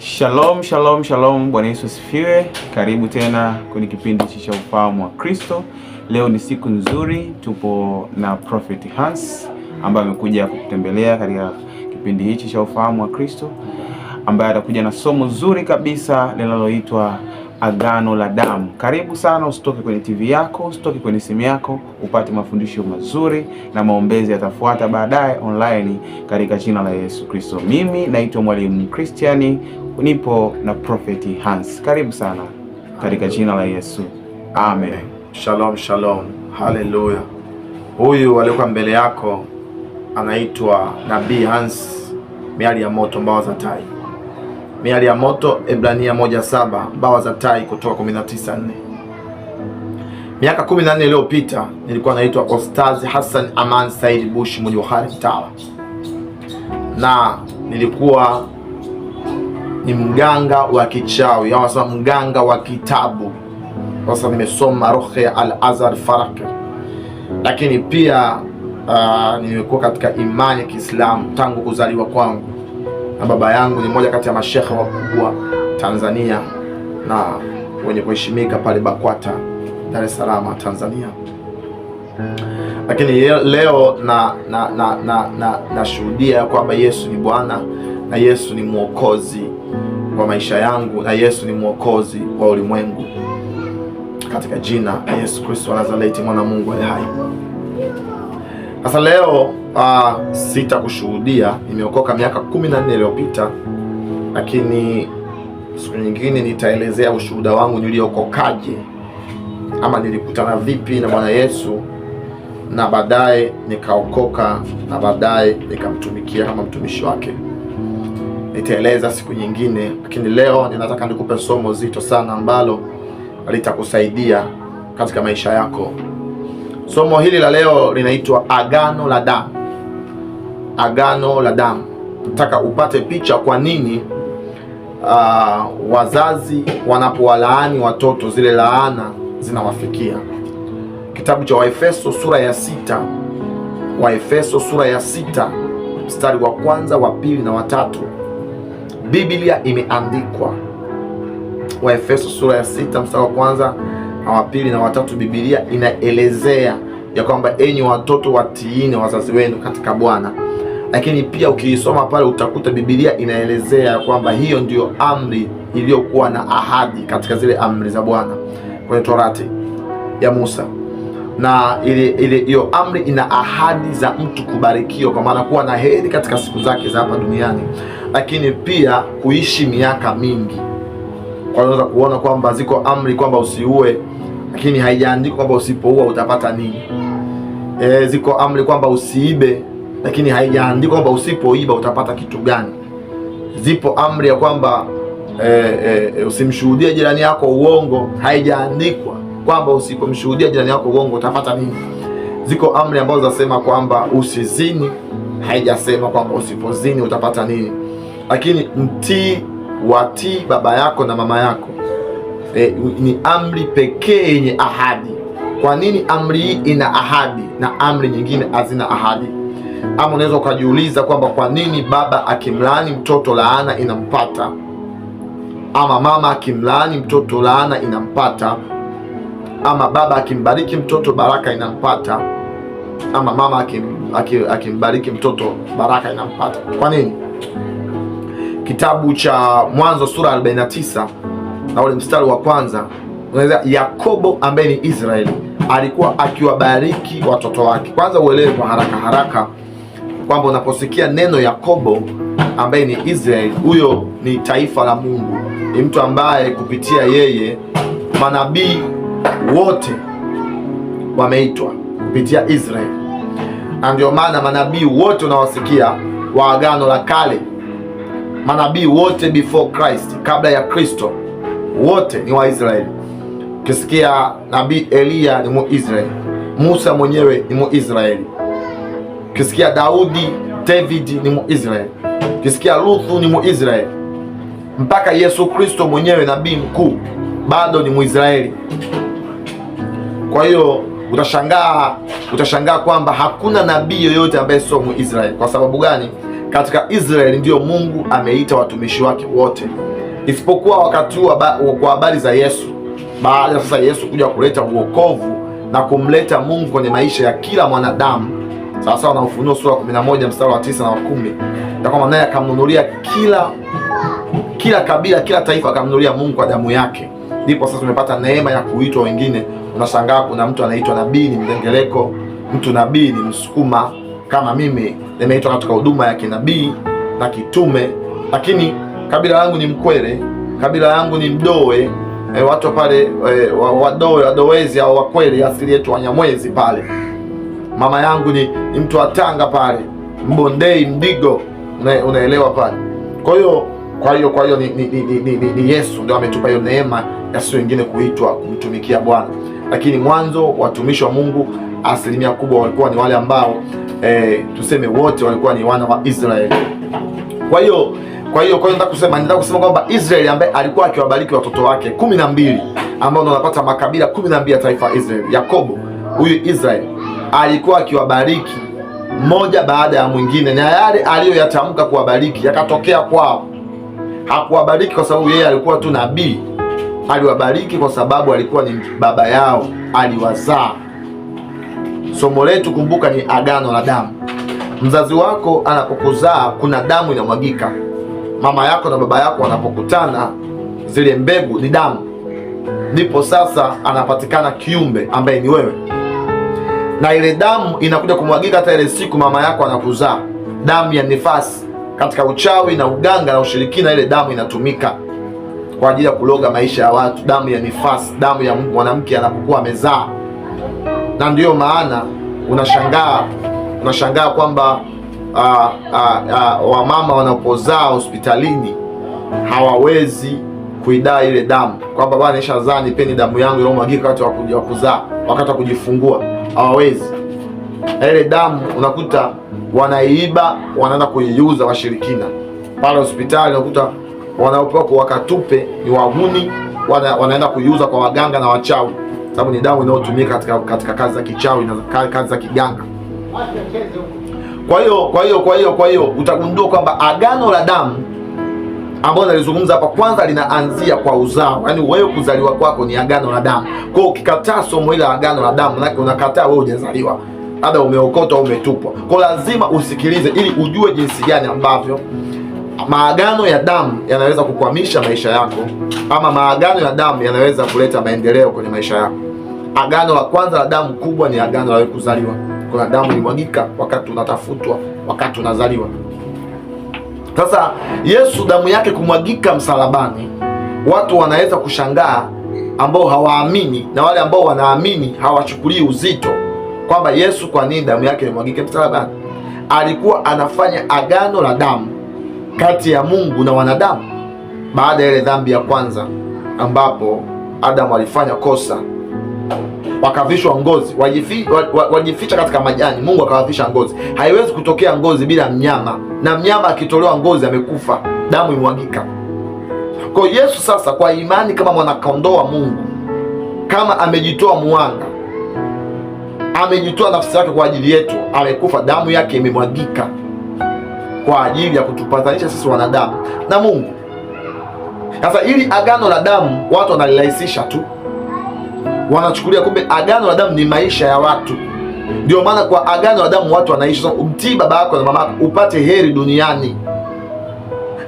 Shalom, shalom, shalom. Bwana Yesu asifiwe. Karibu tena kwenye kipindi cha ufahamu wa Kristo. Leo ni siku nzuri, tupo na Prophet Hans ambaye amekuja kutembelea katika kipindi hichi cha ufahamu wa Kristo, ambaye atakuja na somo zuri kabisa linaloitwa Agano la Damu. Karibu sana, usitoke kwenye TV yako, usitoke kwenye simu yako, upate mafundisho mazuri na maombezi yatafuata baadaye online katika jina la Yesu Kristo. Mimi naitwa Mwalimu Christian, nipo na Prophet Hans. Karibu sana katika jina la Yesu. Amen. Shalom, shalom. Haleluya. Huyu aliyekuwa mbele yako anaitwa Nabii Hans, miali ya moto, mbawa za tai. Miali ya moto, Ebrania 1:7, mbawa za tai, kutoka 19:4. Miaka 14 iliyopita nilikuwa naitwa Ostaz Hassan Aman Said Bush Mujawhari Mtala, na nilikuwa ni mganga wa kichawi, au wasema mganga wa kitabu. Sasa nimesoma Ruqya Al-Azhar Farak, lakini pia nimekuwa katika imani ya Kiislamu tangu kuzaliwa kwangu, na baba yangu ni mmoja kati ya mashekhe wakubwa Tanzania na wenye kuheshimika pale BAKWATA Dar es Salaam Tanzania. Lakini leo nashuhudia kwamba Yesu ni Bwana na Yesu ni mwokozi wa maisha yangu na Yesu ni mwokozi wa ulimwengu, katika jina la Yesu Kristo wa Nazareti, mwana Mungu aliye hai. Sasa leo sitakushuhudia, nimeokoka miaka 14 iliyopita, lakini siku nyingine nitaelezea ushuhuda wangu niliokokaje, ama nilikutana vipi na Bwana Yesu na baadaye nikaokoka na baadaye nikamtumikia kama mtumishi wake. Nitaeleza siku nyingine, lakini leo ninataka nikupe somo zito sana ambalo litakusaidia katika maisha yako. Somo hili la leo linaitwa Agano la Damu. Agano la Damu. Nataka upate picha kwa nini wazazi wanapowalaani watoto zile laana zinawafikia. Kitabu cha Waefeso sura ya 6, Waefeso sura ya 6 mstari wa kwanza, wa pili na wa tatu, Biblia imeandikwa. Waefeso sura ya 6 mstari wa kwanza na wa pili na wa tatu, Biblia inaelezea ya kwamba enyi watoto watiini wazazi wenu katika Bwana. Lakini pia ukiisoma pale utakuta Biblia inaelezea ya kwamba hiyo ndio amri iliyokuwa na ahadi katika zile amri za Bwana kwenye Torati ya Musa. Na hiyo amri ina ahadi za mtu kubarikiwa, kwa maana kuwa na heri katika siku zake za hapa duniani, lakini pia kuishi miaka mingi. Kwa unaweza kuona kwamba ziko amri kwamba usiue, lakini haijaandikwa kwamba usipoua utapata nini. Ziko amri kwamba usiibe, lakini haijaandikwa kwamba usipoiba utapata kitu gani. Zipo amri ya kwamba usimshuhudie jirani yako uongo, haijaandikwa kwamba usipomshuhudia jirani yako uongo utapata nini. Ziko amri ambazo zinasema kwamba usizini, haijasema kwamba usipozini utapata nini. Lakini watii baba yako na mama yako ni amri pekee yenye ahadi. Kwa nini amri hii ina ahadi na amri nyingine hazina ahadi? Ama unaweza ukajiuliza kwamba kwa nini baba akimlaani mtoto laana inampata, ama mama akimlaani mtoto laana inampata, ama baba akimbariki mtoto baraka inampata, ama mama akimbariki mtoto baraka inampata. Kwa nini? Kitabu cha Mwanzo sura 49 na ule mstari wa kwanza, unaweza Yakobo ambaye ni Israeli alikuwa akiwabariki watoto wake. Kwanza uelewe kwa haraka kwamba unaposikia neno Yakobo ambaye ni Israeli, huyo ni taifa la Mungu. Ni mtu ambaye kupitia yeye manabii wote wameitwa kupitia Israeli. Na ndio maana manabii wote unawasikia wa Agano la Kale, manabii wote before Christ, kabla ya Kristo, wote ni Waisraeli. Ukisikia nabii Eliya ni Muisraeli, Musa mwenyewe ni Muisraeli. Ukisikia David ni Muisraeli. Ukisikia Ruthu ni Muisraeli. Mpaka Yesu Kristo mwenyewe nabii mkuu bado ni Muisraeli. Kwa hiyo utashangaa kwamba hakuna nabii yoyote ambaye sio Muisraeli. Kwa sababu gani? katika Israeli ndio Mungu ameita watumishi wake wote, isipokuwa wakati huu kwa habari za Yesu, baada ya sasa Yesu kuja kuleta uokovu na kumleta Mungu kwenye maisha ya kila mwanadamu, sawa sawa na Ufunuo sura 11 mstari wa 9 na wa 10, ya kwamba naye akamnunulia kila kabila, kila taifa akamnunulia Mungu kwa damu yake. Ndipo sasa tumepata neema ya kuitwa wengine. Unashangaa kuna mtu anaitwa nabii ni Mdengeleko, mtu nabii ni Msukuma kama mimi, nimeitwa katika huduma ya kinabii na kitume, lakini kabila langu ni Mkwere, kabila langu ni Mdowe, watu pale Wadowe, Wadowezi au Wakwere, asili yetu Wanyamwezi pale. Mama yangu ni mtu wa Tanga pale, Mbondei, Mdigo, unaelewa pale. Kwa hiyo ni Yesu ndio ametupa hiyo neema ya sisi wengine kuitwa kumtumikia Bwana. Lakini mwanzo watumishi wa Mungu asilimia kubwa walikuwa ni wale ambao tuseme wote walikuwa ni wana wa Israeli. Kwa hiyo nataka kusema kwamba Israeli ambaye alikuwa akiwabariki watoto wake 12 ambao wanapata makabila 12 ya taifa Israeli. Yakobo, huyu Israeli alikuwa akiwabariki mmoja baada ya mwingine, na yale aliyoyatamka kuwabariki yakatokea kwao. Hakuwabariki kwa sababu yeye alikuwa tu nabii, aliwabariki kwa sababu alikuwa ni baba yao, aliwazaa. Somo letu kumbuka ni agano la damu. Mzazi wako anapokuzaa kuna damu inamwagika. Mama yako na baba yako wanapokutana, zile mbegu ni damu, ndipo sasa anapatikana kiumbe ambaye ni wewe, na ile damu inakuja kumwagika hata ile siku mama yako anakuzaa. Damu ya nifasi katika uchawi na uganga na ushirikina, ile damu inatumika kwa ajili ya kuloga maisha ya watu. Damu ya nifasi, damu ya mwanamke anapokuwa amezaa. Na ndiyo maana unashangaa kwamba wamama wanapozaa hospitalini hawawezi kuidai ile damu, kwamba bwana nishazaa, nipeni damu yangu iliyomwagika wakati wa kuzaa, wakati wa kujifungua. Hawawezi. Ile damu unakuta wanaiiba, wanaenda kuiuza washirikina pale hospitali. Unakuta wanaopewa kwa wakatupe ni wahuni, wanaenda kuiuza kwa waganga na wachawi, sababu ni damu inayotumika katika kazi za kichawi na kazi za kiganga. Kwa hiyo utagundua kwamba agano la damu ambalo nalizungumza hapa kwanza linaanzia kwa uzao, yaani wewe kuzaliwa kwako ni agano la damu. Kwa hiyo ukikataa somo hili la agano la damu, maana unakataa wewe hujazaliwa, labda umeokotwa au umetupwa. Kwa hiyo lazima usikilize ili ujue jinsi gani ambavyo maagano ya damu yanaweza kukwamisha maisha yako, ama maagano ya damu yanaweza kuleta maendeleo kwenye maisha yako. Agano la kwanza la damu kubwa ni agano la wewe kuzaliwa. Kuna damu ilimwagika wakati unatafutwa, wakati unazaliwa. Sasa Yesu damu yake kumwagika msalabani, watu wanaweza kushangaa, ambao hawaamini, na wale ambao wanaamini hawachukulii uzito kwamba Yesu kwa nini damu yake ilimwagika msalabani. Alikuwa anafanya agano la damu kati ya Mungu na wanadamu baada ya ile dhambi ya kwanza, ambapo Adamu alifanya kosa, wakavishwa ngozi, wajificha katika majani. Mungu akawavisha ngozi. Haiwezi kutokea ngozi bila mnyama, na mnyama akitolewa ngozi amekufa, damu imwagika. Kwa Yesu sasa, kwa imani kama mwanakondoo wa Mungu, kama amejitoa muhanga, amejitoa nafsi yake kwa ajili yetu, amekufa, damu yake imemwagika kwa ajili ya kutupatanisha sisi wanadamu na Mungu. Sasa ili agano la damu watu wanalirahisisha tu, wanachukulia kumbe agano la damu ni maisha ya watu. Ndio maana kwa agano la damu watu wanaishi. So, umtii baba yako na mama yako upate heri duniani,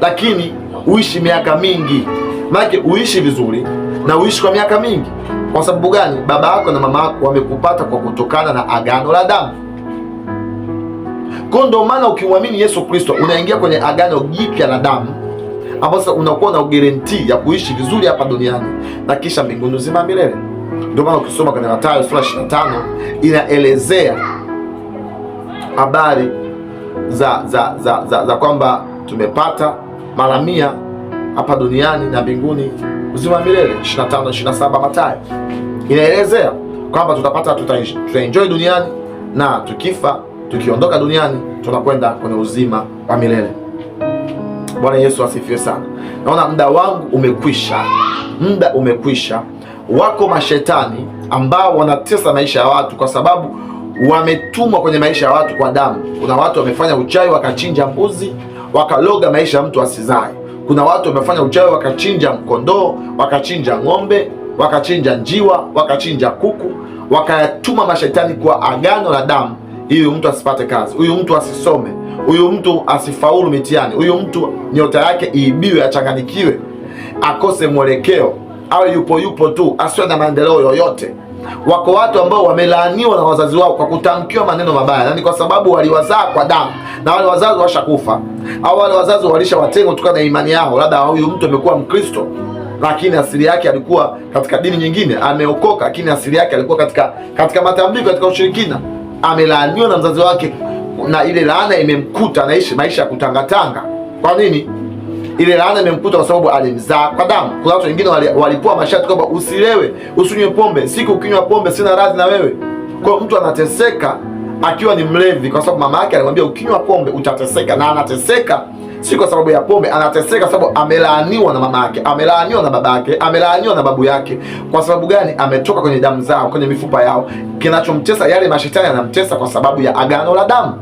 lakini uishi miaka mingi. Maana uishi vizuri na uishi kwa miaka mingi. Kwa sababu gani? Baba yako na mama yako wamekupata kwa kutokana na agano la damu. Kwa ndio maana ukimwamini Yesu Kristo unaingia kwenye agano jipya la damu, ambapo sasa unakuwa na guarantee ya kuishi vizuri hapa duniani na kisha mbinguni uzima milele. Ndio maana ukisoma kwenye Mathayo sura 25 inaelezea habari za kwamba tumepata mara 100 hapa duniani na mbinguni uzima milele. 25-27 Mathayo inaelezea kwamba tutaenjoy duniani, na tukiondoka duniani tunakwenda kwenye uzima wa milele. Bwana Yesu asifiwe sana. Naona muda wangu umekwisha. Wako mashetani ambao wanatesa maisha ya watu kwa sababu wametumwa kwenye maisha ya watu kwa damu. Kuna watu wamefanya uchawi wakachinja mbuzi, wakaloga maisha ya mtu asizae. Kuna watu wamefanya uchawi wakachinja mkondoo, wakachinja ng'ombe, wakachinja njiwa, wakachinja kuku, wakayatuma mashetani kwa agano la damu, ili mtu asipate kazi, huyu mtu asisome, huyu mtu asifaulu mitihani, huyu mtu nyota yake iibiwe, achanganikiwe, akose mwelekeo, awe yupo tu, asiwe na maendeleo yoyote. Wako watu ambao wamelaaniwa na wazazi wao kwa kutamkiwa maneno mabaya, na ni kwa sababu waliwazaa kwa damu, na wale wazazi washakufa, au wale wazazi walishawatenga kutokana na imani yao. Labda huyu mtu amekuwa Mkristo lakini asili yake alikuwa katika dini nyingine, ameokoka lakini asili yake alikuwa katika matambiko, katika ushirikina. Amelaaniwa na mzazi wake, na ile laana imemkuta anaishi maisha ya kutangatanga. Kwa nini? Ile laana imemkuta kwa sababu alimzaa kwa damu. Kuna watu wengine walipoa masharti kwamba usilewe, usinywe pombe, siku ukinywa pombe sina radhi na wewe. Kwa mtu anateseka akiwa ni mlevi kwa sababu mama yake alimwambia ukinywa pombe utateseka, na anateseka si kwa sababu ya pombe, anateseka sababu amelaaniwa na mama yake, amelaaniwa na baba yake, amelaaniwa na babu yake. Kwa sababu gani? Ametoka kwenye damu zao, kwenye mifupa yao. Kinachomtesa, yale mashetani yanamtesa kwa sababu ya agano la damu.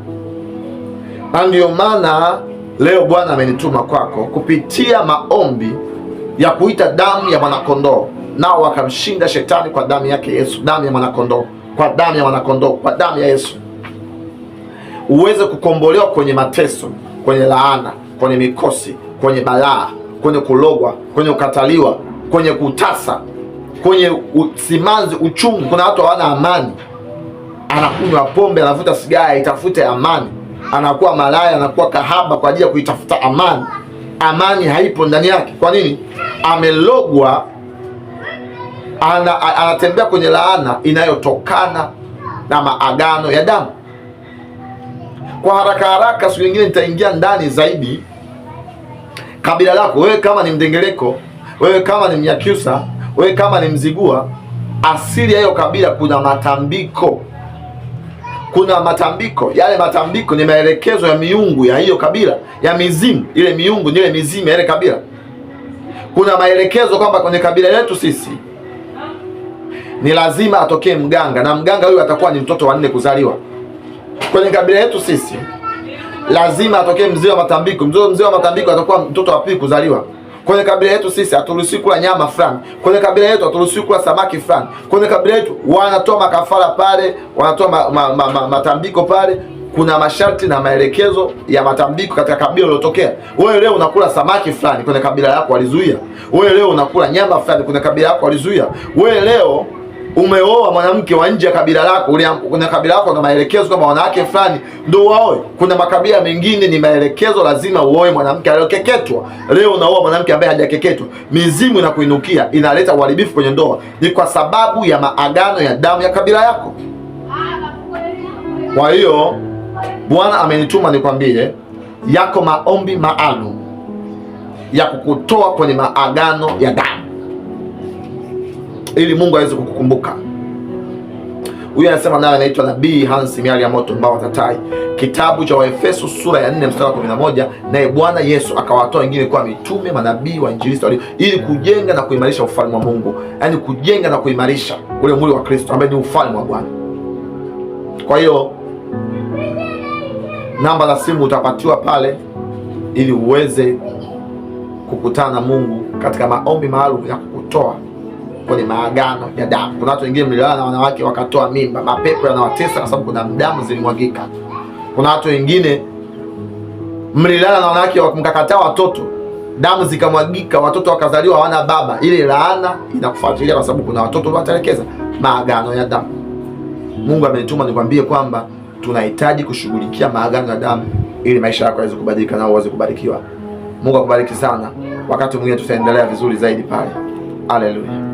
Na ndio maana leo Bwana amenituma kwako kupitia maombi ya kuita damu ya mwanakondoo, nao wakamshinda shetani kwa damu yake Yesu, damu ya mwanakondoo, kwa damu ya mwanakondoo, kwa damu ya Yesu, uweze kukombolewa kwenye mateso, kwenye laana, kwenye mikosi, kwenye balaa, kwenye kulogwa, kwenye kukataliwa, kwenye kutasa, kwenye simanzi, uchungu. Kuna watu hawana amani, anakunywa pombe, anavuta sigara itafute amani, anakuwa malaya, anakuwa kahaba kwa ajili ya kuitafuta amani. Amani haipo ndani yake. Kwa nini? Amelogwa, anatembea kwenye laana inayotokana na maagano ya damu. Kwa haraka siku nyingine nitaingia ndani zaidi. Kabila lako wewe, kama ni Mdengereko, wewe kama ni Mnyakyusa, wewe kama ni Mzigua, asili ya hiyo kabila kuna matambiko. Kuna matambiko. Yale matambiko ni maelekezo ya miungu ya hiyo kabila, ya mizimu. Ile miungu ni ile mizimu ya ile kabila. Kuna maelekezo kwamba kwenye kabila letu sisi ni lazima atokee mganga, na mganga huyu atakuwa ni mtoto wa 4 kuzaliwa. Kwenye kabila yetu sisi lazima atokee mzee wa matambiko. Mzee wa matambiko atakuwa mtoto wa 2 kuzaliwa. Kwenye kabila yetu sisi haturuhusiwi kula nyama fulani. Kwenye kabila yetu haturuhusiwi kula samaki fulani. Kwenye kabila yetu wanatoa makafara pale, wanatoa matambiko pale. Kuna masharti na maelekezo ya matambiko katika kabila ulilotokea. Wewe leo unakula samaki fulani, kwenye kabila yako walizuia. Wewe leo unakula nyama fulani, kwenye kabila yako walizuia. Wewe leo umeoa mwanamke wa nje ya kabila lako, kuna kabila lako na maelekezo kama wanawake fulani ndio waoe. Kuna makabila mengine ni maelekezo lazima uoe mwanamke aliyokeketwa. Leo unaoa mwanamke ambaye hajakeketwa, mizimu inakuinukia, inaleta uharibifu kwenye ndoa. Ni kwa sababu ya maagano ya damu ya kabila yako. Kwa hiyo Bwana amenituma nikwambie, yako maombi maalum ya kukutoa kwenye maagano ya damu, ili Mungu aweze kukukumbuka. Huyu anasema naye anaitwa Nabii Hans Miali ya Moto Mbao Tatai, kitabu cha Waefeso sura ya 4 mstari wa 11, naye Bwana Yesu akawatoa wengine kwa mitume, manabii, wainjilisti, ili kujenga na kuimarisha ufalme wa Mungu, yaani kujenga na kuimarisha ule mwili wa Kristo ambaye ni ufalme wa Bwana. Kwa hiyo namba za simu utapatiwa pale ili uweze kukutana na Mungu katika maombi maalum ya kukutoa kwenye maagano ya damu. Kuna watu wengine mlilala na wanawake wakatoa mimba, mapepo yanawatesa kwa sababu kuna damu zilimwagika. Kuna watu wengine mlilala na wanawake mkakataa watoto, damu zikamwagika, watoto wakazaliwa hawana baba. Ile laana inakufuatilia kwa sababu kuna watoto watelekeza. Maagano ya damu. Mungu amenituma nikwambie kwamba tunahitaji kushughulikia maagano ya damu ili maisha yako yaweze kubadilika na uweze kubarikiwa. Mungu akubariki sana. Wakati mwingine tutaendelea vizuri zaidi pale. Haleluya.